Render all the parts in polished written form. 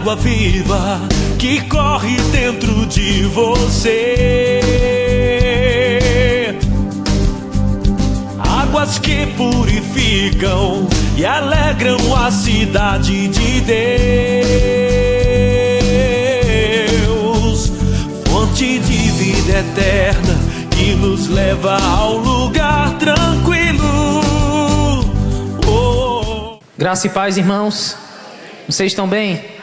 água viva que corre dentro de você. Águas que purificam e alegram a cidade de Deus. Fonte de vida eterna que nos leva ao lugar tranquilo. Graça e paz, irmãos. Vocês estão bem?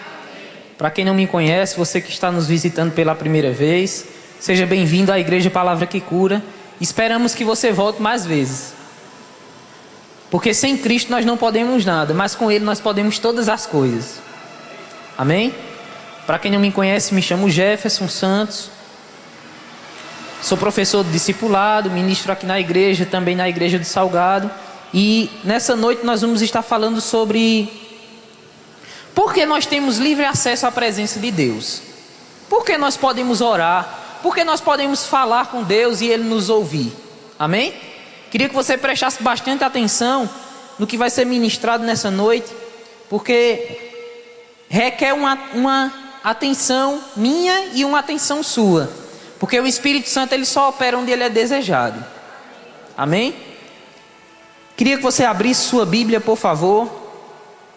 Para quem não me conhece, você que está nos visitando pela primeira vez, seja bem-vindo à Igreja Palavra que Cura. Esperamos que você volte mais vezes. Porque sem Cristo nós não podemos nada, mas com Ele nós podemos todas as coisas. Amém? Para quem não me conhece, me chamo Jefferson Santos. Sou professor de discipulado, ministro aqui na igreja, também na igreja do Salgado. E nessa noite nós vamos estar falando sobre por que nós temos livre acesso à presença de Deus. Por que nós podemos orar? Por que nós podemos falar com Deus e Ele nos ouvir? Amém? Queria que você prestasse bastante atenção no que vai ser ministrado nessa noite, porque requer uma atenção minha e uma atenção sua. Porque o Espírito Santo ele só opera onde ele é desejado. Amém? Queria que você abrisse sua Bíblia, por favor,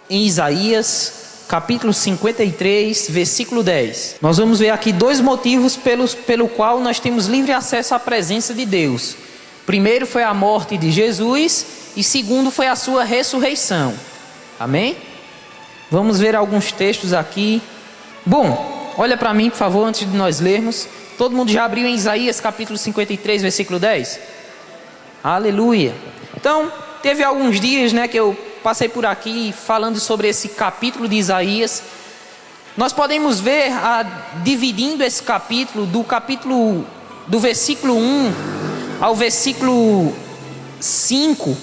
em Isaías, capítulo 53, versículo 10. Nós vamos ver aqui dois motivos pelo qual nós temos livre acesso à presença de Deus. Primeiro foi a morte de Jesus e segundo foi a sua ressurreição. Amém? Vamos ver alguns textos aqui. Bom, olha para mim, por favor, antes de nós lermos. Todo mundo já abriu em Isaías, capítulo 53, versículo 10? Aleluia! Então, teve alguns dias, que eu passei por aqui falando sobre esse capítulo de Isaías. Nós podemos ver, dividindo esse capítulo, do versículo 1 ao versículo 5,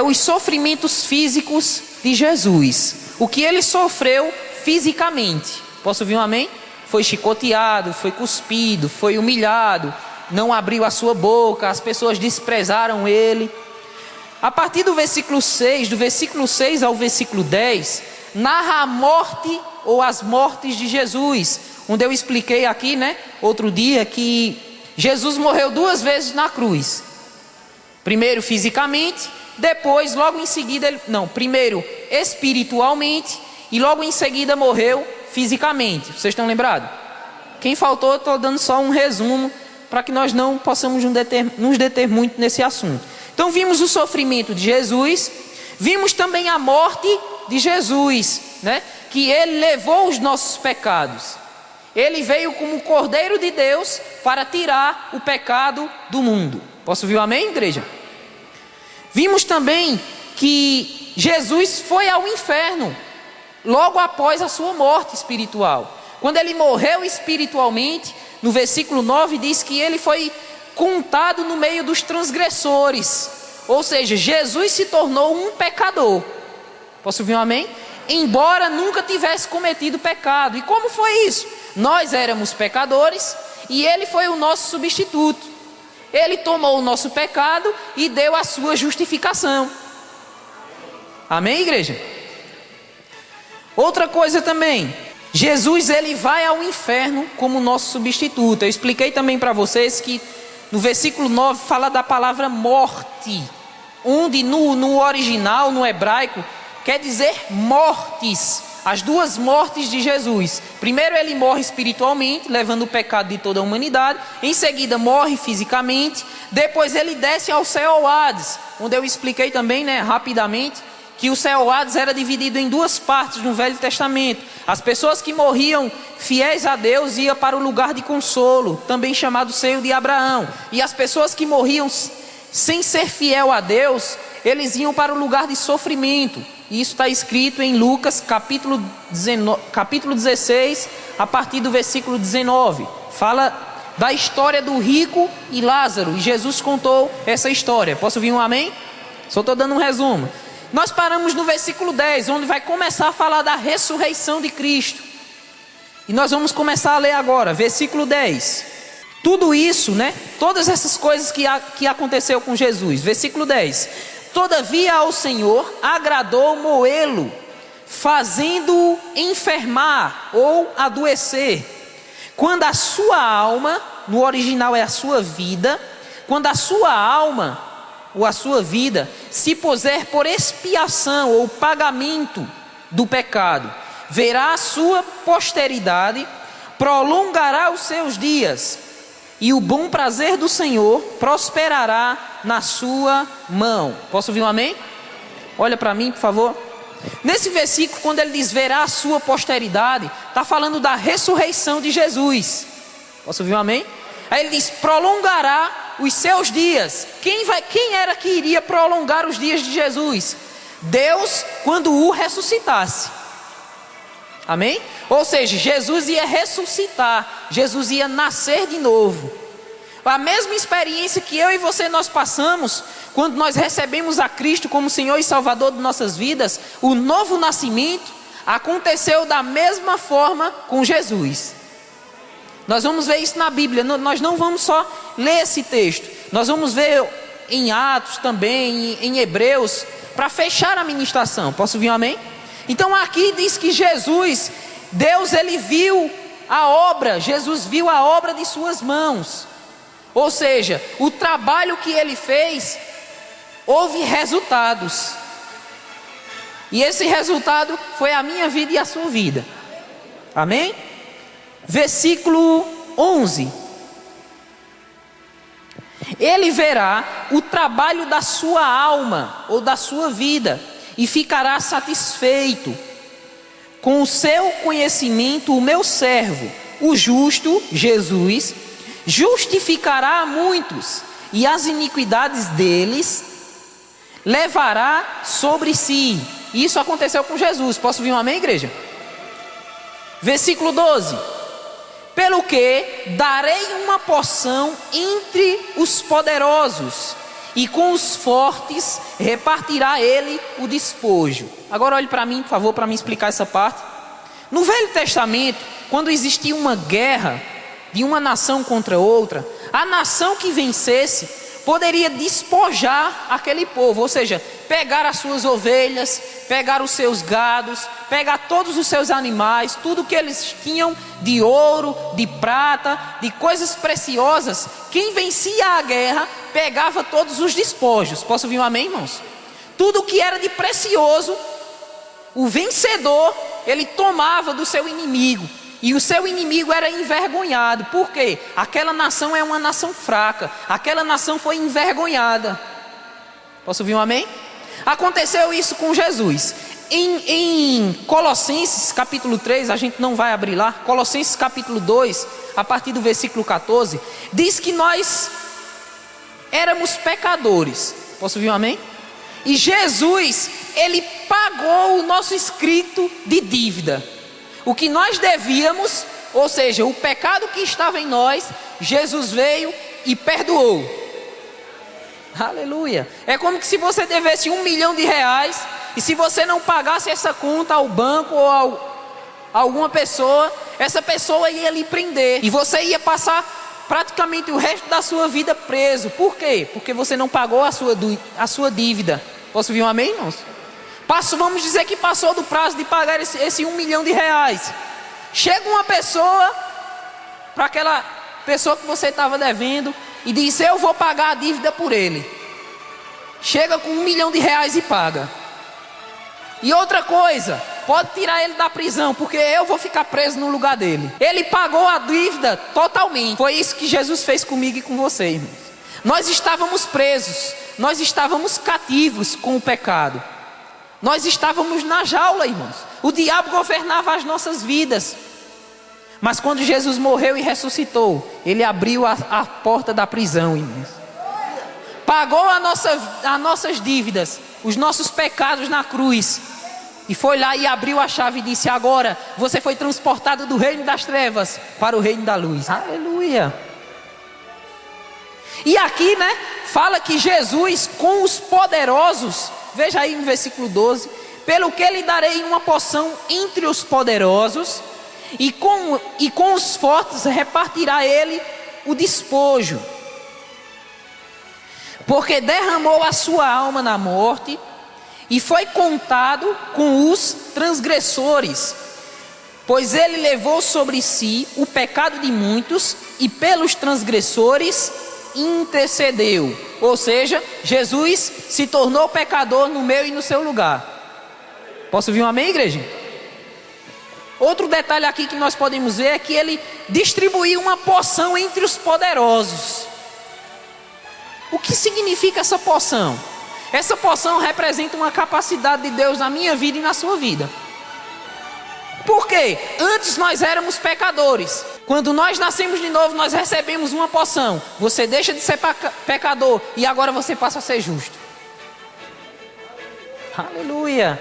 os sofrimentos físicos de Jesus. O que ele sofreu fisicamente. Posso ouvir um amém? Foi chicoteado, foi cuspido, foi humilhado, não abriu a sua boca, as pessoas desprezaram ele. A partir do versículo 6, do versículo 6 ao versículo 10, narra a morte ou as mortes de Jesus, onde eu expliquei aqui, outro dia, que Jesus morreu 2 vezes na cruz. Primeiro fisicamente, depois, logo em seguida, primeiro espiritualmente e logo em seguida morreu fisicamente. Vocês estão lembrados? Quem faltou, eu estou dando só um resumo para que nós não possamos nos deter muito nesse assunto. Então vimos o sofrimento de Jesus, vimos também a morte de Jesus, que ele levou os nossos pecados. Ele veio como Cordeiro de Deus para tirar o pecado do mundo. Posso ouvir um amém, igreja? Vimos também que Jesus foi ao inferno logo após a sua morte espiritual. Quando ele morreu espiritualmente, no versículo 9 diz que ele foi contado no meio dos transgressores. Ou seja, Jesus se tornou um pecador. Posso ouvir um amém? Embora nunca tivesse cometido pecado. E como foi isso? Nós éramos pecadores e ele foi o nosso substituto. Ele tomou o nosso pecado e deu a sua justificação. Amém, igreja? Outra coisa também, Jesus ele vai ao inferno como nosso substituto. Eu expliquei também para vocês que no versículo 9 fala da palavra morte, onde no original, no hebraico, quer dizer mortes. As duas mortes de Jesus. Primeiro ele morre espiritualmente, levando o pecado de toda a humanidade. Em seguida morre fisicamente. Depois ele desce ao céu Hades, onde eu expliquei também, rapidamente, que o céu Hades era dividido em 2 partes no Velho Testamento. As pessoas que morriam fiéis a Deus iam para o lugar de consolo, também chamado seio de Abraão. E as pessoas que morriam sem ser fiel a Deus, eles iam para o lugar de sofrimento. E isso está escrito em Lucas capítulo 16, a partir do versículo 19. Fala da história do rico e Lázaro. E Jesus contou essa história. Posso ouvir um amém? Só estou dando um resumo. Nós paramos no versículo 10, onde vai começar a falar da ressurreição de Cristo. E nós vamos começar a ler agora, versículo 10. Tudo isso, todas essas coisas que aconteceu com Jesus. Versículo 10. Todavia ao Senhor agradou moê-lo, fazendo-o enfermar ou adoecer. Quando a sua alma, no original é a sua vida, quando a sua alma ou a sua vida se puser por expiação ou pagamento do pecado, verá a sua posteridade, prolongará os seus dias, e o bom prazer do Senhor prosperará na sua mão. Posso ouvir um amém? Olha para mim, por favor. Nesse versículo, quando ele diz verá a sua posteridade, está falando da ressurreição de Jesus. Posso ouvir um amém? Aí ele diz prolongará os seus dias. Quem era que iria prolongar os dias de Jesus? Deus, quando o ressuscitasse. Amém? Ou seja, Jesus ia ressuscitar, Jesus ia nascer de novo. A mesma experiência que eu e você nós passamos quando nós recebemos a Cristo como Senhor e Salvador de nossas vidas, o novo nascimento aconteceu da mesma forma com Jesus. Nós vamos ver isso na Bíblia, nós não vamos só ler esse texto, nós vamos ver em Atos também, em Hebreus, para fechar a ministração. Posso ouvir um amém? Então aqui diz que Jesus, Deus ele viu a obra, Jesus viu a obra de suas mãos. Ou seja, o trabalho que ele fez, houve resultados. E esse resultado foi a minha vida e a sua vida. Amém? Versículo 11. Ele verá o trabalho da sua alma ou da sua vida e ficará satisfeito. Com o seu conhecimento, o meu servo, o justo, Jesus, justificará a muitos, e as iniquidades deles levará sobre si. Isso aconteceu com Jesus. Posso ouvir um amém, igreja? Versículo 12. Pelo que darei uma porção entre os poderosos, e com os fortes repartirá ele o despojo. Agora olhe para mim, por favor, para me explicar essa parte. No Velho Testamento, quando existia uma guerra de uma nação contra outra, a nação que vencesse poderia despojar aquele povo, ou seja, pegar as suas ovelhas, pegar os seus gados, pegar todos os seus animais, tudo que eles tinham de ouro, de prata, de coisas preciosas. Quem vencia a guerra pegava todos os despojos. Posso ouvir um amém, irmãos? Tudo que era de precioso, o vencedor, ele tomava do seu inimigo. E o seu inimigo era envergonhado. Por quê? Aquela nação é uma nação fraca. Aquela nação foi envergonhada. Posso ouvir um amém? Aconteceu isso com Jesus. Em Colossenses capítulo 3, a gente não vai abrir lá. Colossenses capítulo 2, a partir do versículo 14, diz que nós éramos pecadores. Posso ouvir um amém? E Jesus, ele pagou o nosso escrito de dívida. O que nós devíamos, ou seja, o pecado que estava em nós, Jesus veio e perdoou. Aleluia. É como que se você devesse R$1 milhão, e se você não pagasse essa conta ao banco ou a alguma pessoa, essa pessoa ia lhe prender. E você ia passar praticamente o resto da sua vida preso. Por quê? Porque você não pagou a sua dívida. Posso ouvir um amém, irmãos? Vamos dizer que passou do prazo de pagar esse R$1 milhão. Chega uma pessoa, para aquela pessoa que você estava devendo, e diz: eu vou pagar a dívida por ele. Chega com R$1 milhão e paga. E outra coisa, pode tirar ele da prisão, porque eu vou ficar preso no lugar dele. Ele pagou a dívida totalmente. Foi isso que Jesus fez comigo e com você, irmãos. Nós estávamos presos, nós estávamos cativos com o pecado. Nós estávamos na jaula, irmãos. O diabo governava as nossas vidas. Mas quando Jesus morreu e ressuscitou, ele abriu a porta da prisão, irmãos. Pagou as nossas dívidas, os nossos pecados na cruz. E foi lá e abriu a chave e disse: agora você foi transportado do reino das trevas para o reino da luz. Aleluia. E aqui, fala que Jesus com os poderosos, veja aí no versículo 12, pelo que lhe darei uma porção entre os poderosos, e com os fortes repartirá ele o despojo. Porque derramou a sua alma na morte, e foi contado com os transgressores, pois ele levou sobre si o pecado de muitos e pelos transgressores intercedeu. Ou seja, Jesus se tornou pecador no meu e no seu lugar. Posso ouvir um amém, igreja? Outro detalhe aqui que nós podemos ver é que ele distribuiu uma porção entre os poderosos. O que significa essa porção? Essa porção representa uma capacidade de Deus na minha vida e na sua vida. Por quê? Antes nós éramos pecadores. Quando nós nascemos de novo, nós recebemos uma porção. Você deixa de ser pecador e agora você passa a ser justo. Aleluia!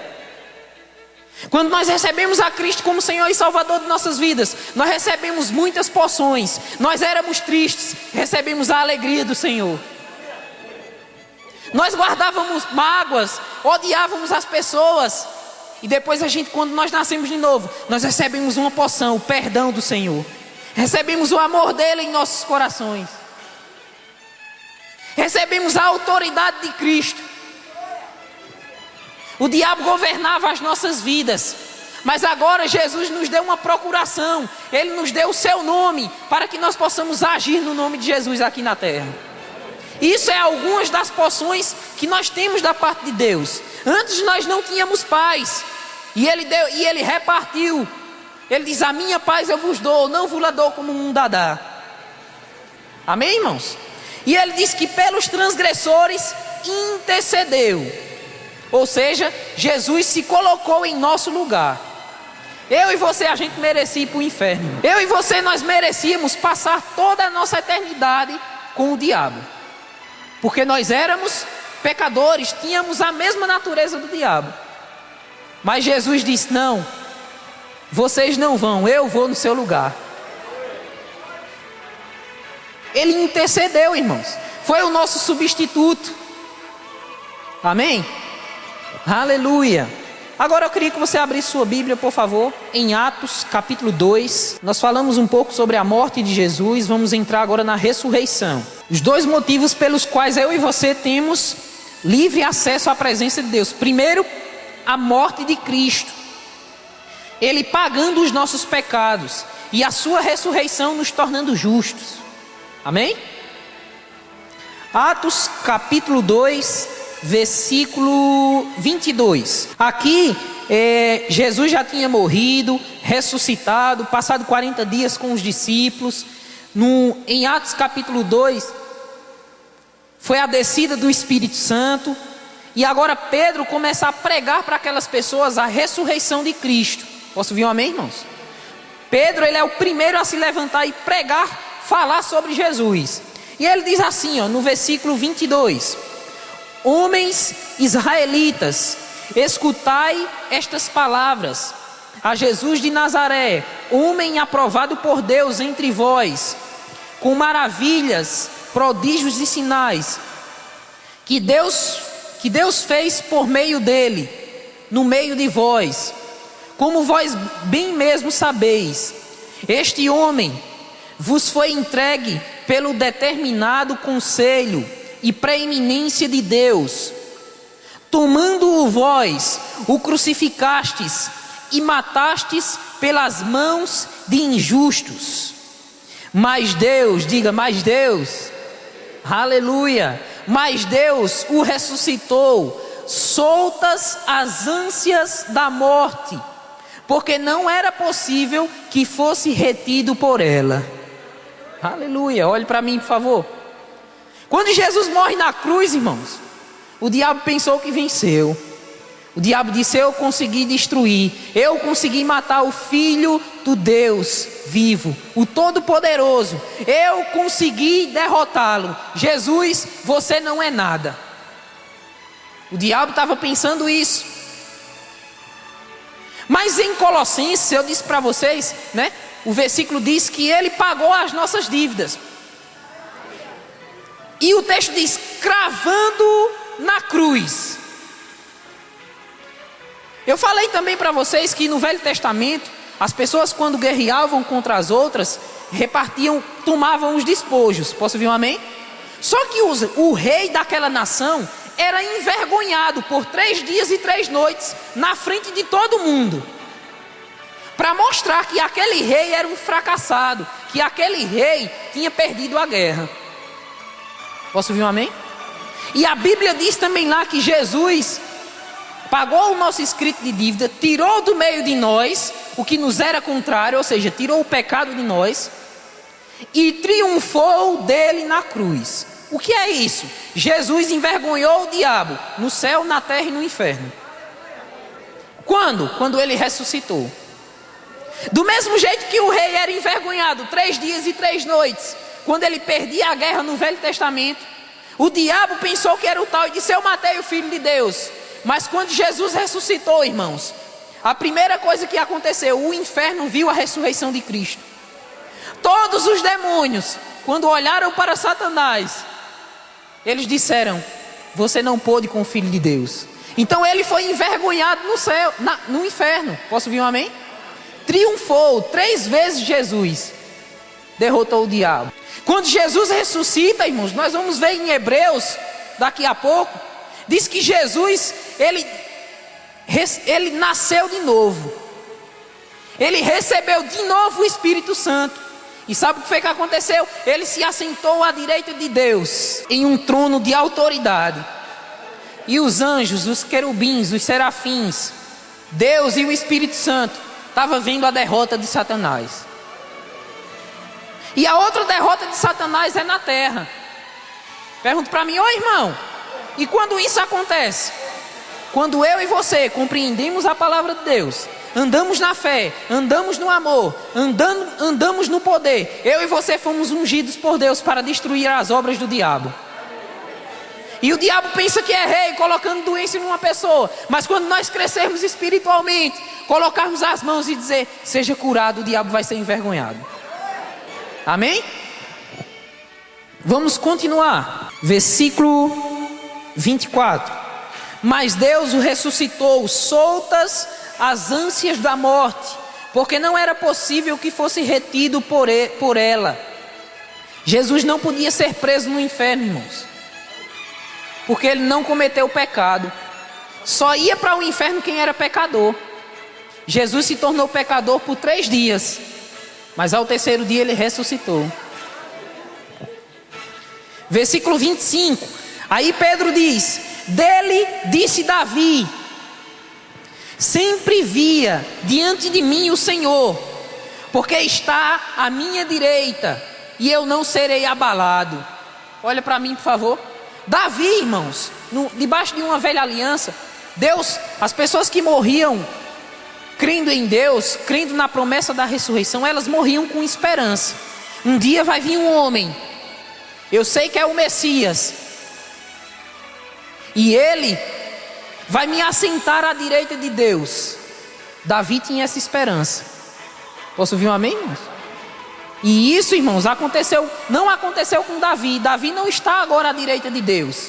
Quando nós recebemos a Cristo como Senhor e Salvador de nossas vidas, nós recebemos muitas porções. Nós éramos tristes, recebemos a alegria do Senhor. Nós guardávamos mágoas, odiávamos as pessoas. E depois quando nós nascemos de novo, nós recebemos uma porção, o perdão do Senhor. Recebemos o amor dele em nossos corações. Recebemos a autoridade de Cristo. O diabo governava as nossas vidas, mas agora Jesus nos deu uma procuração. Ele nos deu o seu nome, para que nós possamos agir no nome de Jesus aqui na terra. Isso é algumas das porções que nós temos da parte de Deus. Antes nós não tínhamos paz, e ele repartiu. Ele diz: a minha paz eu vos dou, não vos la dou como o mundo a dá. Amém, irmãos? E ele diz que pelos transgressores intercedeu. Ou seja, Jesus se colocou em nosso lugar. Eu e você, a gente merecia ir para o inferno. Eu e você, nós merecíamos passar toda a nossa eternidade com o diabo. Porque nós éramos pecadores, tínhamos a mesma natureza do diabo. Mas Jesus disse: não, vocês não vão, eu vou no seu lugar. Ele intercedeu, irmãos. Foi o nosso substituto. Amém? Aleluia. Agora eu queria que você abrisse sua Bíblia, por favor, em Atos capítulo 2. Nós falamos um pouco sobre a morte de Jesus. Vamos entrar agora na ressurreição. Os dois motivos pelos quais eu e você temos livre acesso à presença de Deus. Primeiro, a morte de Cristo, Ele pagando os nossos pecados, e a sua ressurreição nos tornando justos. Amém? Atos capítulo 2, versículo 22. Aqui Jesus já tinha morrido, ressuscitado, passado 40 dias com os discípulos. Em Atos capítulo 2 foi a descida do Espírito Santo. E agora Pedro começa a pregar para aquelas pessoas a ressurreição de Cristo. Posso ouvir um amém, irmãos? Pedro, ele é o primeiro a se levantar e pregar, falar sobre Jesus. E ele diz assim, no versículo 22: homens israelitas, escutai estas palavras. A Jesus de Nazaré, homem aprovado por Deus entre vós, com maravilhas, prodígios e sinais, que Deus fez por meio dele, no meio de vós, como vós bem mesmo sabeis. Este homem vos foi entregue pelo determinado conselho e preeminência de Deus. Tomando-o vós, o crucificastes e matastes pelas mãos de injustos. Mas Deus, diga, mas Deus, aleluia, mas Deus o ressuscitou, soltas as ânsias da morte, porque não era possível que fosse retido por ela. Aleluia, olhe para mim, por favor. Quando Jesus morre na cruz, irmãos, o diabo pensou que venceu. O diabo disse: eu consegui destruir, eu consegui matar o Filho do Deus vivo, o Todo-Poderoso, eu consegui derrotá-lo. Jesus, você não é nada. O diabo estava pensando isso. Mas em Colossenses, eu disse para vocês, o versículo diz que ele pagou as nossas dívidas. E o texto diz: cravando na cruz. Eu falei também para vocês que no Velho Testamento, as pessoas quando guerreavam contra as outras, tomavam os despojos. Posso ouvir um amém? Só que o rei daquela nação, era envergonhado por 3 dias e 3 noites na frente de todo mundo, para mostrar que aquele rei era um fracassado, que aquele rei tinha perdido a guerra. Posso ouvir um amém? E a Bíblia diz também lá que Jesus pagou o nosso escrito de dívida, tirou do meio de nós o que nos era contrário, ou seja, tirou o pecado de nós e triunfou dele na cruz. O que é isso? Jesus envergonhou o diabo no céu, na terra e no inferno. Quando? Quando ele ressuscitou. Do mesmo jeito que o rei era envergonhado 3 dias e 3 noites, quando ele perdia a guerra no Velho Testamento, o diabo pensou que era o tal e disse: eu matei o Filho de Deus. Mas quando Jesus ressuscitou, irmãos, a primeira coisa que aconteceu, o inferno viu a ressurreição de Cristo. Todos os demônios, quando olharam para Satanás, eles disseram: você não pôde com o Filho de Deus. Então ele foi envergonhado no céu, no inferno. Posso ouvir um amém? Triunfou 3 vezes. Jesus derrotou o diabo. Quando Jesus ressuscita, irmãos, nós vamos ver em Hebreus daqui a pouco, diz que Jesus, ele nasceu de novo, ele recebeu de novo o Espírito Santo. E sabe o que foi que aconteceu? Ele se assentou à direita de Deus, em um trono de autoridade. E os anjos, os querubins, os serafins, Deus e o Espírito Santo estavam vendo a derrota de Satanás. E a outra derrota de Satanás é na terra. Pergunta para mim: ô irmão, e quando isso acontece? Quando eu e você compreendemos a palavra de Deus, andamos na fé, andamos no amor, andamos no poder, eu e você fomos ungidos por Deus para destruir as obras do diabo. E o diabo pensa que é rei, colocando doença em uma pessoa. Mas quando nós crescermos espiritualmente, colocarmos as mãos e dizer: seja curado, o diabo vai ser envergonhado. Amém? Vamos continuar. Versículo 24. Mas Deus o ressuscitou, soltas as ânsias da morte, porque não era possível que fosse retido por ela. Jesus não podia ser preso no inferno, irmãos, porque ele não cometeu pecado. Só ia para o inferno quem era pecador. Jesus se tornou pecador por 3 dias, mas ao 3º dia ele ressuscitou. Versículo 25. Aí Pedro diz: dele disse Davi: sempre via diante de mim o Senhor, porque está à minha direita, e eu não serei abalado. Olha para mim, por favor. Davi, irmãos, debaixo de uma velha aliança, Deus, as pessoas que morriam crendo em Deus, crendo na promessa da ressurreição, elas morriam com esperança. Um dia vai vir um homem, eu sei que é o Messias, e ele vai me assentar à direita de Deus. Davi tinha essa esperança. Posso ouvir um amém, irmãos? E isso, irmãos, aconteceu, não aconteceu com Davi. Davi não está agora à direita de Deus,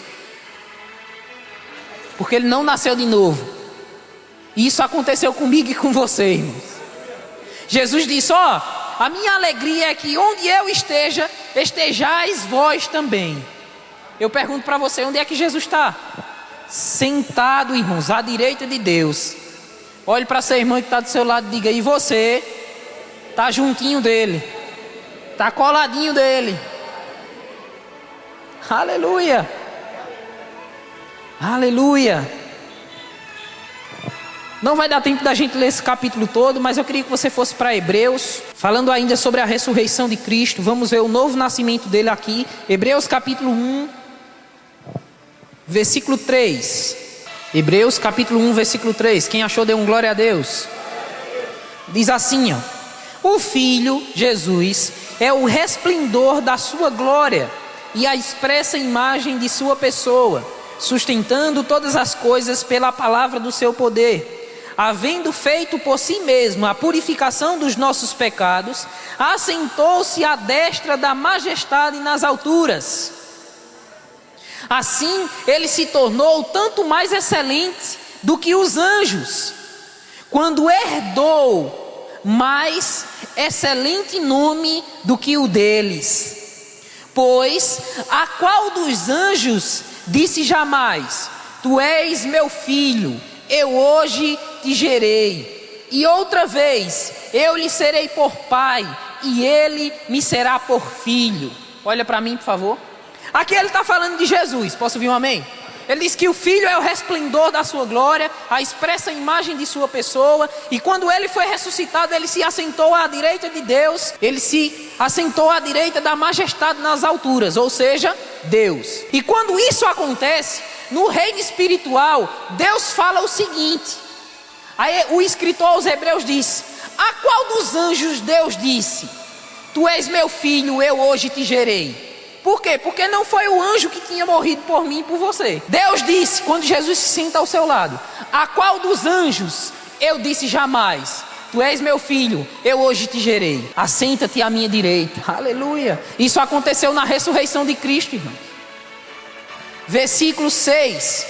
porque ele não nasceu de novo. E isso aconteceu comigo e com você, irmãos. Jesus disse: ó, a minha alegria é que onde eu esteja, estejais vós também. Eu pergunto para você: onde é que Jesus está? Sentado, irmãos, à direita de Deus. Olhe para seu irmão que está do seu lado e diga: e você? Está juntinho dele, está coladinho dele. Aleluia, aleluia. Não vai dar tempo da gente ler esse capítulo todo, mas eu queria que você fosse para Hebreus, falando ainda sobre a ressurreição de Cristo. Vamos ver o novo nascimento dele aqui. Hebreus capítulo 1, versículo 3. Hebreus capítulo 1, versículo 3. Quem achou, dê um glória a Deus. Diz assim, ó: o Filho, Jesus, é o resplendor da sua glória e a expressa imagem de sua pessoa, sustentando todas as coisas pela palavra do seu poder. Havendo feito por si mesmo a purificação dos nossos pecados, assentou-se à destra da majestade nas alturas. Assim, ele se tornou tanto mais excelente do que os anjos, quando herdou mais excelente nome do que o deles. Pois a qual dos anjos disse jamais: tu és meu filho, eu hoje te gerei. E outra vez, eu lhe serei por pai, e ele me será por filho. Olha para mim, por favor. Aqui ele está falando de Jesus. Posso ouvir um amém? Ele diz que o Filho é o resplendor da sua glória, a expressa imagem de sua pessoa. E quando ele foi ressuscitado, ele se assentou à direita de Deus. Ele se assentou à direita da majestade nas alturas, ou seja, Deus. E quando isso acontece, no reino espiritual, Deus fala o seguinte. Aí o escritor aos Hebreus diz: a qual dos anjos Deus disse: tu és meu filho, eu hoje te gerei? Por quê? Porque não foi o anjo que tinha morrido por mim e por você. Deus disse, quando Jesus se senta ao seu lado: a qual dos anjos eu disse jamais: tu és meu filho, eu hoje te gerei. Assenta-te à minha direita. Aleluia. Isso aconteceu na ressurreição de Cristo, irmão. Versículo 6.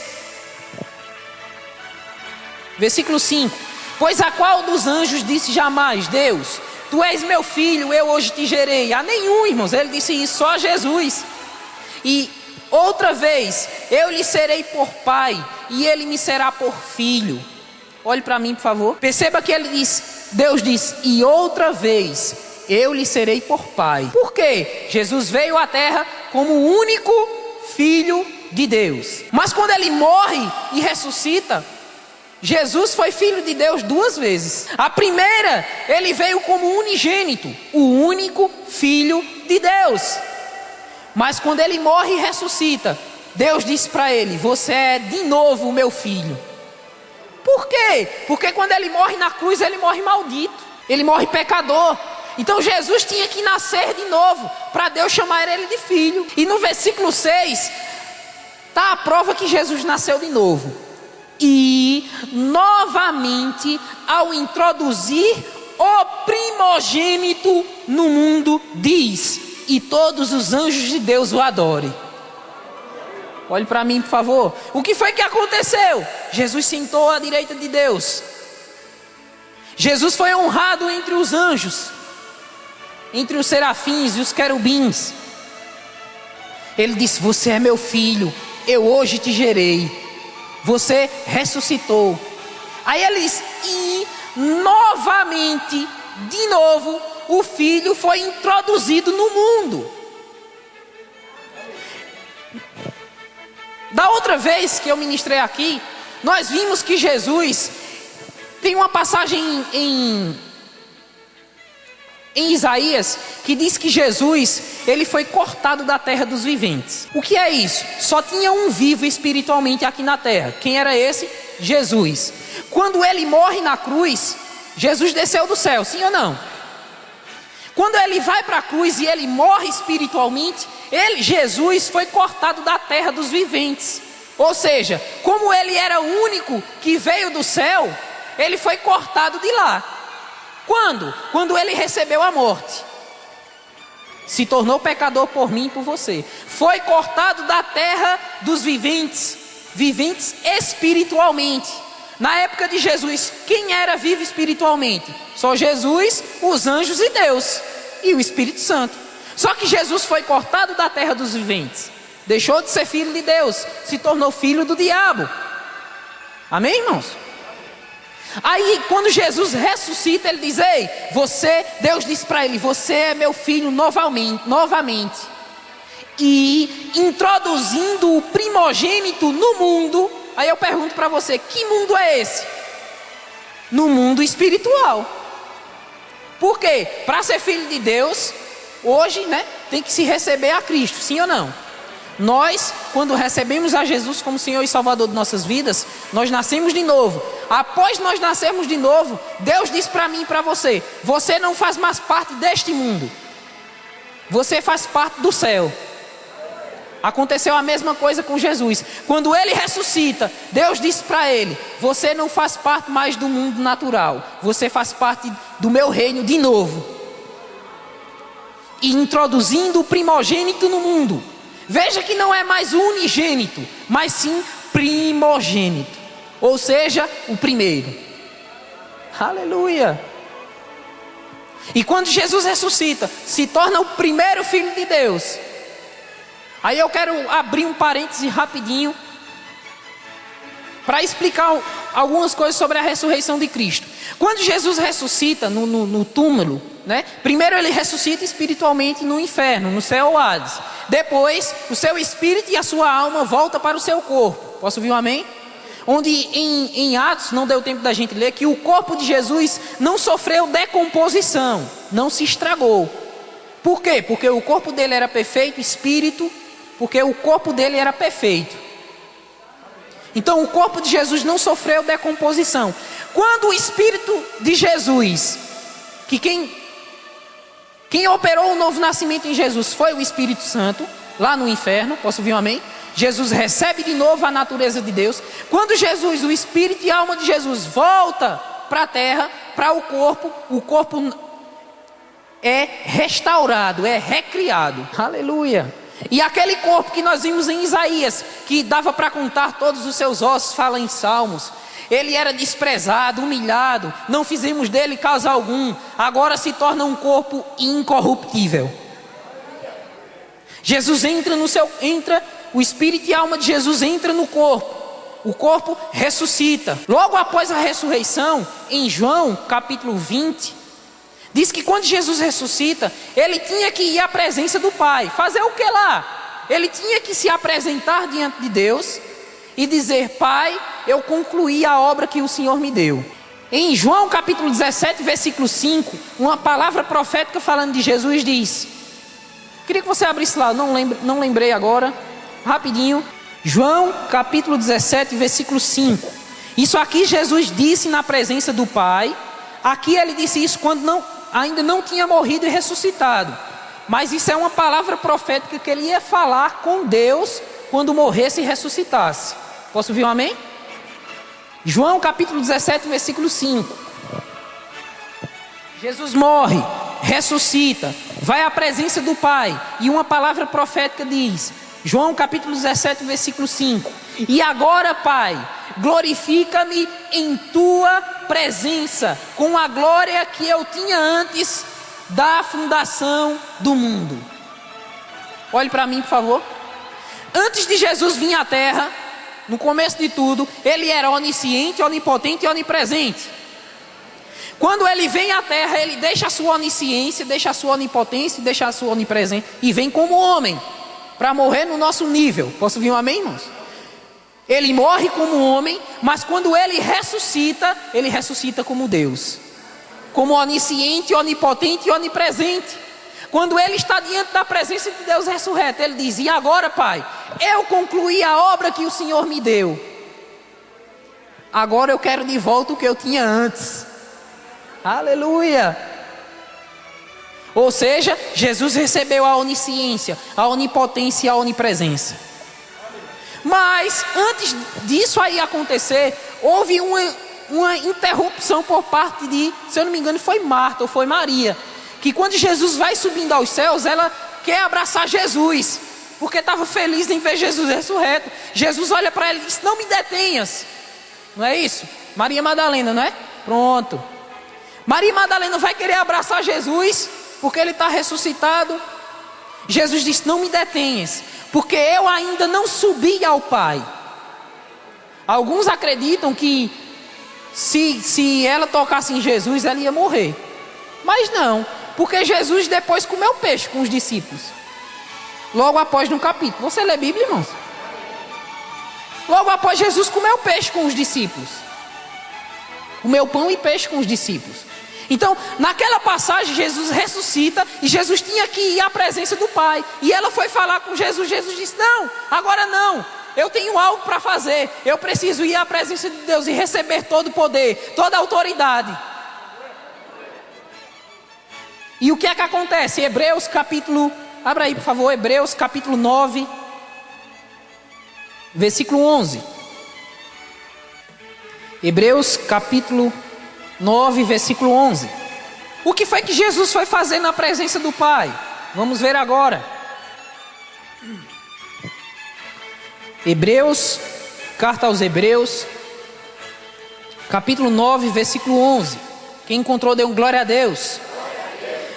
Versículo 5. Pois a qual dos anjos disse jamais: Deus, tu és meu filho, eu hoje te gerei? A nenhum, irmãos. Ele disse isso, só a Jesus. E outra vez, eu lhe serei por pai, e ele me será por filho. Olhe para mim, por favor. Perceba que ele diz, Deus diz: e outra vez, eu lhe serei por pai. Por quê? Jesus veio à terra como o único filho de Deus. Mas quando ele morre e ressuscita, Jesus foi filho de Deus duas vezes. A primeira, ele veio como unigênito, o único filho de Deus. Mas quando ele morre e ressuscita, Deus disse para ele: você é de novo o meu filho. Por quê? Porque quando ele morre na cruz, ele morre maldito, ele morre pecador. Então Jesus tinha que nascer de novo, para Deus chamar ele de filho. E no versículo 6, está a prova que Jesus nasceu de novo. E novamente, ao introduzir o primogênito no mundo, diz: e todos os anjos de Deus o adorem. Olhe para mim, por favor. O que foi que aconteceu? Jesus sentou à direita de Deus. Jesus foi honrado entre os anjos, entre os serafins e os querubins. Ele disse: você é meu filho, eu hoje te gerei. Você ressuscitou. Aí ele diz: e novamente, de novo, o filho foi introduzido no mundo. Da outra vez que eu ministrei aqui, nós vimos que Jesus, tem uma passagem em Isaías, que diz que Jesus, ele foi cortado da terra dos viventes. O que é isso? Só tinha um vivo espiritualmente aqui na terra. Quem era esse? Jesus. Quando ele morre na cruz, Jesus desceu do céu, sim ou não? Quando ele vai para a cruz e ele morre espiritualmente, Jesus foi cortado da terra dos viventes. Ou seja, como ele era o único que veio do céu, ele foi cortado de lá. Quando? Quando ele recebeu a morte. Se tornou pecador por mim e por você. Foi cortado da terra dos viventes. Viventes espiritualmente. Na época de Jesus, quem era vivo espiritualmente? Só Jesus, os anjos e Deus. E o Espírito Santo. Só que Jesus foi cortado da terra dos viventes. Deixou de ser filho de Deus. Se tornou filho do diabo. Amém, irmãos? Aí quando Jesus ressuscita, ele diz: ei, Deus diz para ele: você é meu filho novamente. E introduzindo o primogênito no mundo. Aí eu pergunto para você: que mundo é esse? No mundo espiritual. Por quê? Para ser filho de Deus, hoje, né, tem que se receber a Cristo, sim ou não? Nós, quando recebemos a Jesus como Senhor e Salvador de nossas vidas, nós nascemos de novo. Após nós nascermos de novo, Deus diz para mim e para você: você não faz mais parte deste mundo, você faz parte do céu. Aconteceu a mesma coisa com Jesus. Quando ele ressuscita, Deus disse para ele: você não faz parte mais do mundo natural, você faz parte do meu reino de novo. E introduzindo o primogênito no mundo. Veja que não é mais unigênito, mas sim primogênito. Ou seja, o primeiro. Aleluia. E quando Jesus ressuscita, se torna o primeiro filho de Deus. Aí eu quero abrir um parêntese rapidinho para explicar algumas coisas sobre a ressurreição de Cristo. Quando Jesus ressuscita no túmulo, né? Primeiro ele ressuscita espiritualmente no inferno, no céu Hades. Depois o seu espírito e a sua alma voltam para o seu corpo. Posso ouvir um amém? Onde em Atos, não deu tempo da gente ler, que o corpo de Jesus não sofreu decomposição, não se estragou. Por quê? Porque o corpo dele era perfeito, espírito, porque o corpo dele era perfeito. Então o corpo de Jesus não sofreu decomposição. Quando o espírito de Jesus, que quem operou o novo nascimento em Jesus foi o Espírito Santo, lá no inferno, posso ouvir um amém? Jesus recebe de novo a natureza de Deus. Quando Jesus, o espírito e a alma de Jesus volta para a terra, para o corpo é restaurado, é recriado. Aleluia. E aquele corpo que nós vimos em Isaías, que dava para contar todos os seus ossos, fala em Salmos. Ele era desprezado, humilhado, não fizemos dele caso algum. Agora se torna um corpo incorruptível. Jesus entra o espírito e a alma de Jesus entra no corpo. O corpo ressuscita. Logo após a ressurreição, em João capítulo 20, diz que quando Jesus ressuscita, ele tinha que ir à presença do Pai. Fazer o que lá? Ele tinha que se apresentar diante de Deus e dizer: Pai, eu concluí a obra que o Senhor me deu. Em João capítulo 17, versículo 5, uma palavra profética falando de Jesus diz... Queria que você abrisse lá, não lembrei agora. Rapidinho. João capítulo 17, versículo 5. Isso aqui Jesus disse na presença do Pai. Aqui ele disse isso quando ainda não tinha morrido e ressuscitado. Mas isso é uma palavra profética que ele ia falar com Deus quando morresse e ressuscitasse. Posso ouvir um amém? João capítulo 17, versículo 5. Jesus morre, ressuscita, vai à presença do Pai. E uma palavra profética diz, João capítulo 17, versículo 5. E agora, Pai, glorifica-me em tua presença, com a glória que eu tinha antes da fundação do mundo. Olhe para mim, por favor. Antes de Jesus vir à terra, no começo de tudo, ele era onisciente, onipotente e onipresente. Quando ele vem à terra, ele deixa a sua onisciência, deixa a sua onipotência, deixa a sua onipresença e vem como homem, para morrer no nosso nível. Posso ouvir um amém, irmãos? Ele morre como homem, mas quando ele ressuscita como Deus, como onisciente, onipotente e onipresente. Quando ele está diante da presença de Deus ressurreto, ele diz: e agora, Pai, eu concluí a obra que o Senhor me deu. Agora eu quero de volta o que eu tinha antes. Aleluia! Ou seja, Jesus recebeu a onisciência, a onipotência e a onipresença. Mas antes disso aí acontecer, houve uma interrupção por parte de, se eu não me engano, foi Marta ou foi Maria, que quando Jesus vai subindo aos céus, ela quer abraçar Jesus, porque estava feliz em ver Jesus ressurreto. Jesus olha para ela e diz: não me detenhas. Não é isso? Maria Madalena, não é? Pronto. Maria Madalena vai querer abraçar Jesus, porque ele está ressuscitado. Jesus disse: não me detenhas, porque eu ainda não subi ao Pai. Alguns acreditam que se ela tocasse em Jesus, ela ia morrer. Mas não, porque Jesus depois comeu peixe com os discípulos. Logo após no capítulo. Você lê Bíblia, irmãos? Logo após Jesus comeu peixe com os discípulos. Comeu pão e peixe com os discípulos. Então, naquela passagem, Jesus ressuscita e Jesus tinha que ir à presença do Pai. E ela foi falar com Jesus. Jesus disse: não, agora não. Eu tenho algo para fazer. Eu preciso ir à presença de Deus e receber todo o poder, toda a autoridade. E o que é que acontece? Hebreus capítulo... Abra aí, por favor, Hebreus capítulo 9, versículo 11. Hebreus capítulo 9, versículo 11. O que foi que Jesus foi fazer na presença do Pai? Vamos ver agora. Hebreus, carta aos Hebreus, capítulo 9, versículo 11. Quem encontrou, dê um glória a Deus.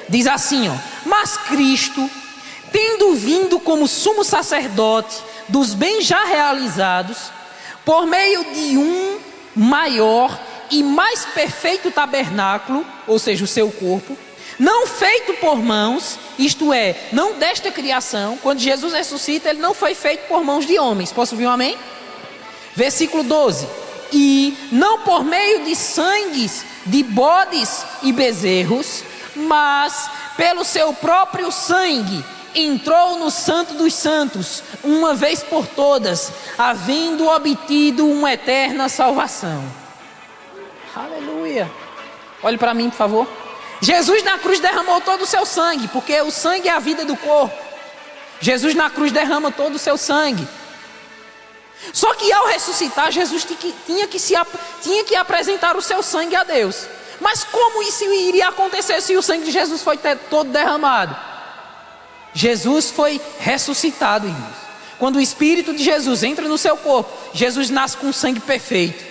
Diz assim, ó: mas Cristo, tendo vindo como sumo sacerdote dos bens já realizados, por meio de um maior e mais perfeito tabernáculo, ou seja, o seu corpo, não feito por mãos, isto é, não desta criação. Quando Jesus ressuscita, ele não foi feito por mãos de homens. Posso ouvir um amém? Versículo 12. E não por meio de sangues de bodes e bezerros, mas pelo seu próprio sangue entrou no Santo dos Santos, uma vez por todas, havendo obtido uma eterna salvação. Aleluia. Olhe para mim, por favor. Jesus na cruz derramou todo o seu sangue, porque o sangue é a vida do corpo. Jesus na cruz derrama todo o seu sangue. Só que ao ressuscitar, Jesus tinha que apresentar o seu sangue a Deus. Mas como isso iria acontecer se o sangue de Jesus foi todo derramado? Jesus foi ressuscitado, irmãos. Quando o Espírito de Jesus entra no seu corpo, Jesus nasce com sangue perfeito.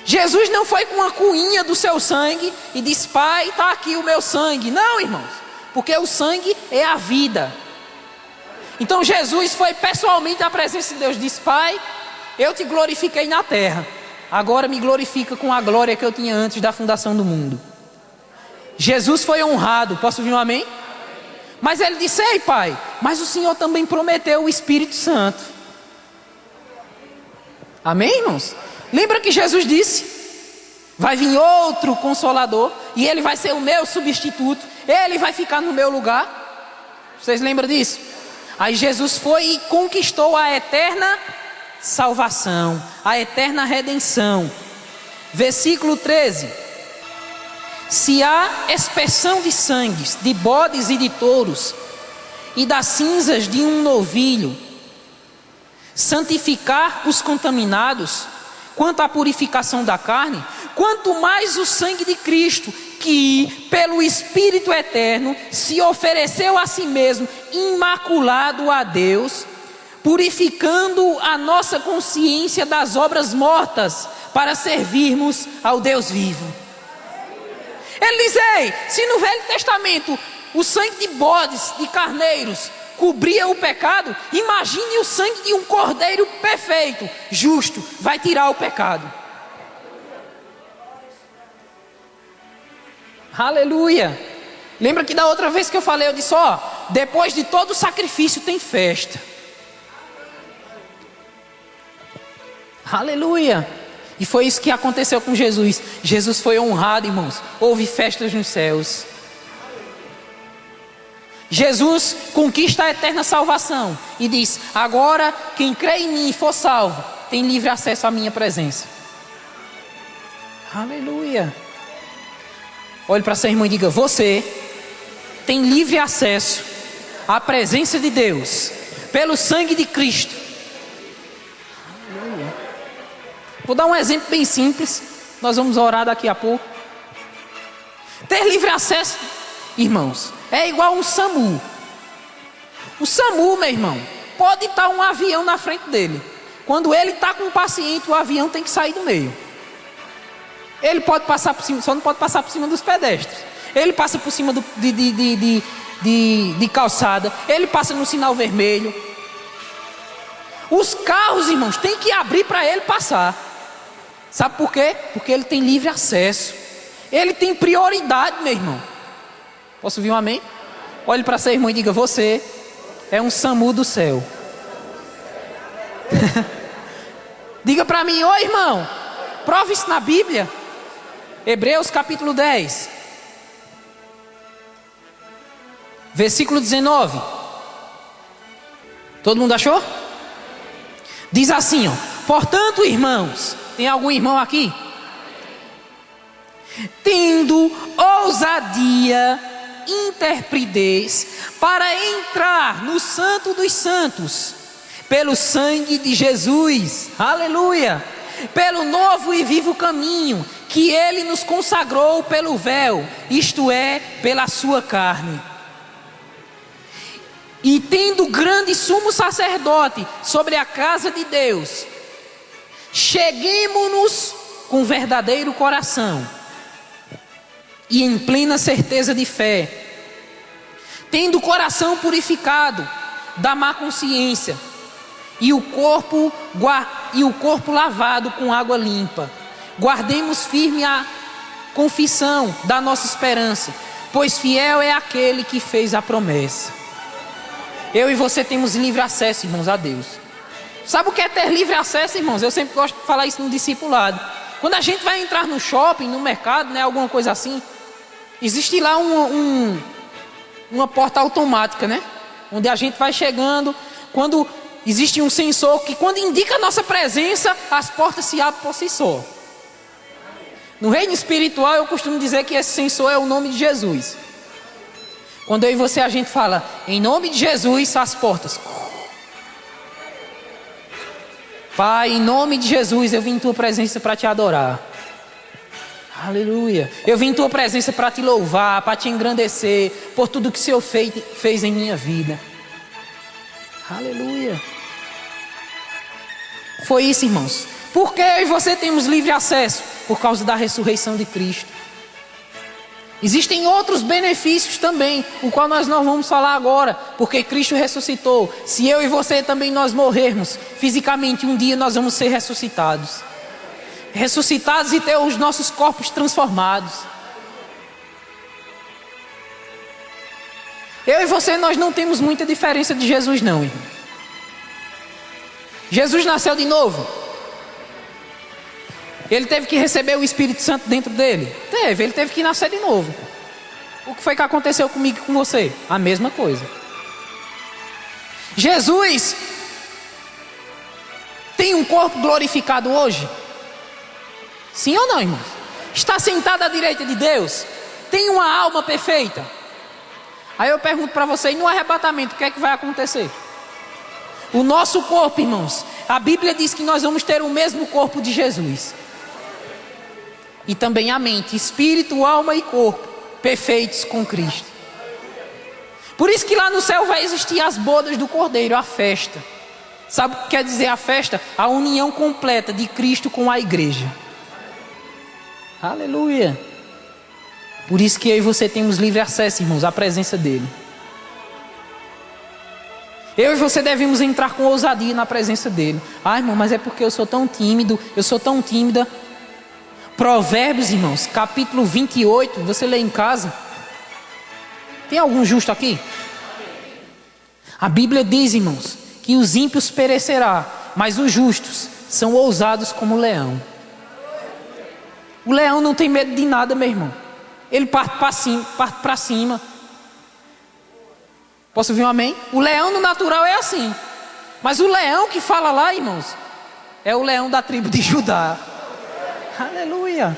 Jesus não foi com a cuinha do seu sangue e diz: Pai, está aqui o meu sangue. Não, irmãos, porque o sangue é a vida. Então Jesus foi pessoalmente à presença de Deus, disse: Pai, eu te glorifiquei na terra, agora me glorifica com a glória que eu tinha antes da fundação do mundo. Jesus foi honrado. Posso ouvir um amém? Mas ele disse: Ei, Pai, mas o Senhor também prometeu o Espírito Santo. Amém, irmãos? Lembra que Jesus disse: vai vir outro Consolador, e ele vai ser o meu substituto, ele vai ficar no meu lugar. Vocês lembram disso? Aí Jesus foi e conquistou a eterna salvação, a eterna redenção. Versículo 13. Se há expersão de sangues, de bodes e de touros, e das cinzas de um novilho, santificar os contaminados, quanto à purificação da carne, quanto mais o sangue de Cristo, que pelo Espírito eterno se ofereceu a si mesmo, imaculado a Deus, purificando a nossa consciência das obras mortas, para servirmos ao Deus vivo. Ele diz: ei, se no Velho Testamento o sangue de bodes, de carneiros, cobria o pecado, imagine o sangue de um cordeiro perfeito, justo, vai tirar o pecado. Aleluia. Lembra que da outra vez que eu falei, eu disse: ó, depois de todo o sacrifício tem festa. Aleluia. E foi isso que aconteceu com Jesus. Jesus foi honrado, irmãos. Houve festas nos céus. Jesus conquista a eterna salvação e diz: agora quem crê em mim e for salvo, tem livre acesso à minha presença. Aleluia. Olhe para seu irmão e diga: você tem livre acesso à presença de Deus pelo sangue de Cristo. Aleluia. Vou dar um exemplo bem simples. Nós vamos orar daqui a pouco. Ter livre acesso, irmãos, é igual um SAMU. O SAMU, meu irmão, pode estar um avião na frente dele. Quando ele está com um paciente, o avião tem que sair do meio. Ele pode passar por cima, só não pode passar por cima dos pedestres. Ele passa por cima de calçada. Ele passa no sinal vermelho. Os carros, irmãos, tem que abrir para ele passar. Sabe por quê? Porque ele tem livre acesso. Ele tem prioridade, meu irmão. Posso ouvir um amém? Olhe para seu irmão e diga: você é um SAMU do céu. Diga para mim: ô irmão, prova isso na Bíblia. Hebreus capítulo 10, versículo 19. Todo mundo achou? Diz assim, ó: portanto, irmãos, tem algum irmão aqui? Tendo ousadia, intrepidez, para entrar no Santo dos Santos, pelo sangue de Jesus, aleluia, pelo novo e vivo caminho, que Ele nos consagrou pelo véu, isto é, pela sua carne. E tendo grande sumo sacerdote sobre a casa de Deus, cheguemo-nos com verdadeiro coração e em plena certeza de fé, tendo o coração purificado da má consciência e o corpo lavado com água limpa. Guardemos firme a confissão da nossa esperança, pois fiel é aquele que fez a promessa. Eu e você temos livre acesso, irmãos, a Deus. Sabe o que é ter livre acesso, irmãos? Eu sempre gosto de falar isso no discipulado. Quando a gente vai entrar no shopping, no mercado, né, alguma coisa assim, existe lá uma porta automática, né? Onde a gente vai chegando, quando existe um sensor que quando indica a nossa presença, as portas se abrem por si só. No reino espiritual eu costumo dizer que esse sensor é o nome de Jesus. Quando eu e você a gente fala, em nome de Jesus, as portas. Pai, em nome de Jesus, eu vim em tua presença para te adorar. Aleluia. Eu vim em tua presença para te louvar, para te engrandecer, por tudo que o Senhor fez em minha vida. Aleluia. Foi isso, irmãos. Por que eu e você temos livre acesso? Por causa da ressurreição de Cristo. Existem outros benefícios também, o qual nós não vamos falar agora, porque Cristo ressuscitou. Se eu e você também nós morrermos fisicamente, um dia nós vamos ser ressuscitados. Ressuscitados e ter os nossos corpos transformados. Eu e você, nós não temos muita diferença de Jesus não, irmão. Jesus nasceu de novo. Ele teve que receber o Espírito Santo dentro dele? Ele teve que nascer de novo. O que foi que aconteceu comigo e com você? A mesma coisa. Jesus tem um corpo glorificado hoje? Sim ou não, irmãos? Está sentado à direita de Deus? Tem uma alma perfeita? Aí eu pergunto para você, e no arrebatamento, o que é que vai acontecer? O nosso corpo, irmãos, a Bíblia diz que nós vamos ter o mesmo corpo de Jesus. E também a mente, espírito, alma e corpo, perfeitos com Cristo. Por isso que lá no céu vai existir as bodas do Cordeiro, a festa. Sabe o que quer dizer a festa? A união completa de Cristo com a igreja. Aleluia. Por isso que eu e você temos livre acesso, irmãos, à presença dele. Eu e você devemos entrar com ousadia na presença dele. Ah, irmão, mas é porque eu sou tão tímido, eu sou tão tímida. Provérbios, irmãos, capítulo 28, você lê em casa. Tem algum justo aqui? A Bíblia diz, irmãos, que os ímpios perecerão, mas os justos são ousados como o leão. O leão não tem medo de nada, meu irmão. Ele parte para cima. Posso ouvir um amém? O leão no natural é assim. Mas o leão que fala lá, irmãos, é o leão da tribo de Judá. Aleluia.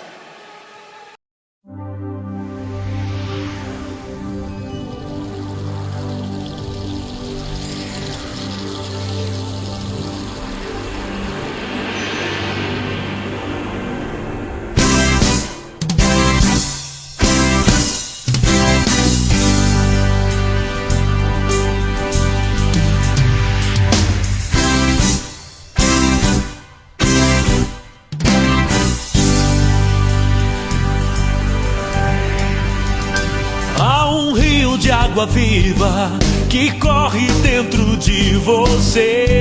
De água viva que corre dentro de você.